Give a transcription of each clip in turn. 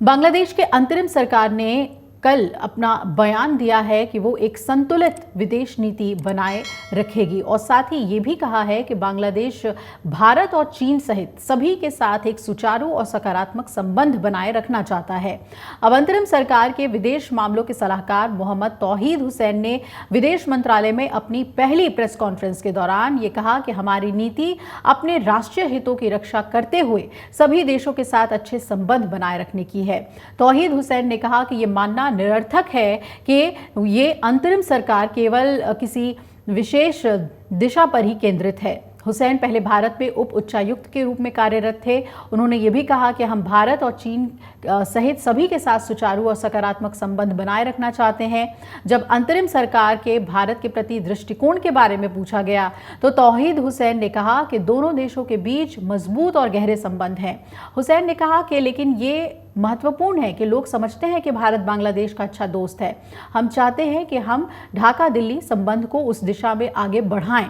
बांग्लादेश के अंतरिम सरकार ने कल अपना बयान दिया है कि वो एक संतुलित विदेश नीति बनाए रखेगी और साथ ही ये भी कहा है कि बांग्लादेश भारत और चीन सहित सभी के साथ एक सुचारू और सकारात्मक संबंध बनाए रखना चाहता है। अब अंतरिम सरकार के विदेश मामलों के सलाहकार मोहम्मद तौहीद हुसैन ने विदेश मंत्रालय में अपनी पहली प्रेस कॉन्फ्रेंस के दौरान ये कहा कि हमारी नीति अपने राष्ट्रीय हितों की रक्षा करते हुए सभी देशों के साथ अच्छे संबंध बनाए रखने की है। तौहीद हुसैन ने कहा कि ये मानना निरर्थक है कि ये अंतरिम सरकार केवल किसी विशेष दिशा पर ही केंद्रित है। हुसैन पहले भारत में उप उच्चायुक्त के रूप में कार्यरत थे। उन्होंने ये भी कहा कि हम भारत और चीन सहित सभी के साथ सुचारू और सकारात्मक संबंध बनाए रखना चाहते हैं। जब अंतरिम सरकार के भारत के प्रति दृष्टिकोण के बारे में पूछा गया तो तौहीद हुसैन ने कहा कि दोनों देशों के बीच मजबूत और गहरे संबंध हैं। हुसैन ने कहा कि लेकिन ये महत्वपूर्ण है कि लोग समझते हैं कि भारत बांग्लादेश का अच्छा दोस्त है। हम चाहते हैं कि हम ढाका दिल्ली संबंध को उस दिशा में आगे बढ़ाएं।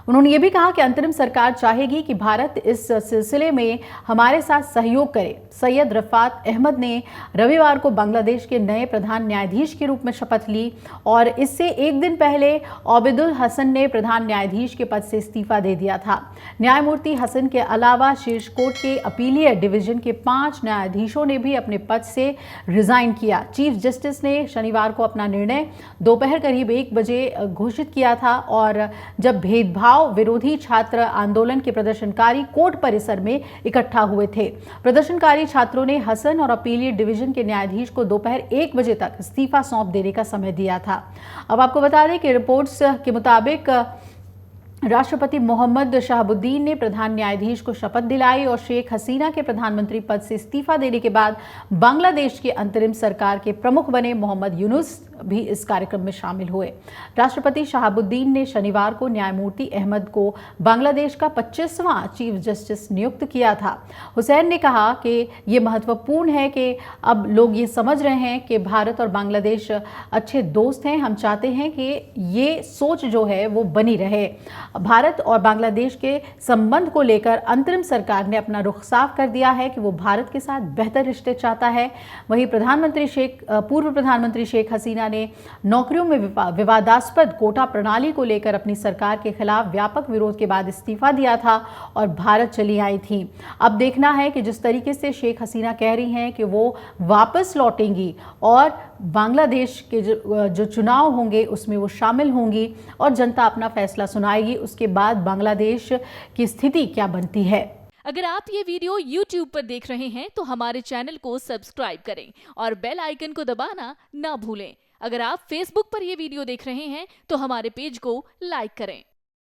उन्होंने ये भी कहा कि अंतरिम सरकार चाहेगी कि भारत इस सिलसिले में हमारे साथ सहयोग करे। सैयद रफात अहमद ने रविवार को बांग्लादेश के नए प्रधान न्यायाधीश के रूप में शपथ ली और इससे एक दिन पहले आबिदुल हसन ने प्रधान न्यायाधीश के पद से इस्तीफा दे दिया था। न्यायमूर्ति हसन के अलावा शीर्ष कोर्ट के अपीलीय डिवीजन के 5 न्यायाधीशों ने भी अपने पद से रिजाइन किया। चीफ जस्टिस ने शनिवार को अपना निर्णय दोपहर करीब 1 बजे घोषित किया था और जब भेदभाव विरोधी छात्र आंदोलन के प्रदर्शनकारी कोर्ट परिसर में इकट्ठा हुए थे। प्रदर्शनकारी छात्रों ने हसन और अपीलीय डिवीजन के न्यायाधीश को दोपहर 1 बजे तक इस्तीफा सौंप देने का समय दिया था। अब आपको बता दें कि रिपोर्ट्स के मुताबिक राष्ट्रपति मोहम्मद शहाबुद्दीन ने प्रधान न्यायाधीश को शपथ दिलाई और शेख हसीना के प्रधानमंत्री पद से इस्तीफा देने के बाद बांग्लादेश के अंतरिम सरकार के प्रमुख बने मोहम्मद यूनुस भी इस कार्यक्रम में शामिल हुए। राष्ट्रपति शहाबुद्दीन ने शनिवार को न्यायमूर्ति अहमद को बांग्लादेश का 25वां चीफ जस्टिस नियुक्त किया था। हुसैन ने कहा कि ये महत्वपूर्ण है कि अब लोग ये समझ रहे हैं कि भारत और बांग्लादेश अच्छे दोस्त हैं। हम चाहते हैं कि ये सोच जो है वो बनी रहे। भारत और बांग्लादेश के संबंध को लेकर अंतरिम सरकार ने अपना रुख साफ कर दिया है कि वो भारत के साथ बेहतर रिश्ते चाहता है। वहीं पूर्व प्रधानमंत्री शेख हसीना ने नौकरियों में विवादास्पद कोटा प्रणाली को लेकर अपनी सरकार के खिलाफ व्यापक विरोध के बाद इस्तीफा दिया था और भारत चली आई थी। अब देखना है कि जिस तरीके से शेख हसीना कह रही हैं कि वो वापस लौटेंगी और बांग्लादेश के जो चुनाव होंगे उसमें वो शामिल होंगी और जनता अपना फैसला सुनाएगी। उसके बाद बांग्लादेश की स्थिति क्या बनती है। अगर आप ये वीडियो YouTube पर देख रहे हैं तो हमारे चैनल को सब्सक्राइब करें और बेल आइकन को दबाना ना भूलें। अगर आप Facebook पर ये वीडियो देख रहे हैं तो हमारे पेज को लाइक करें।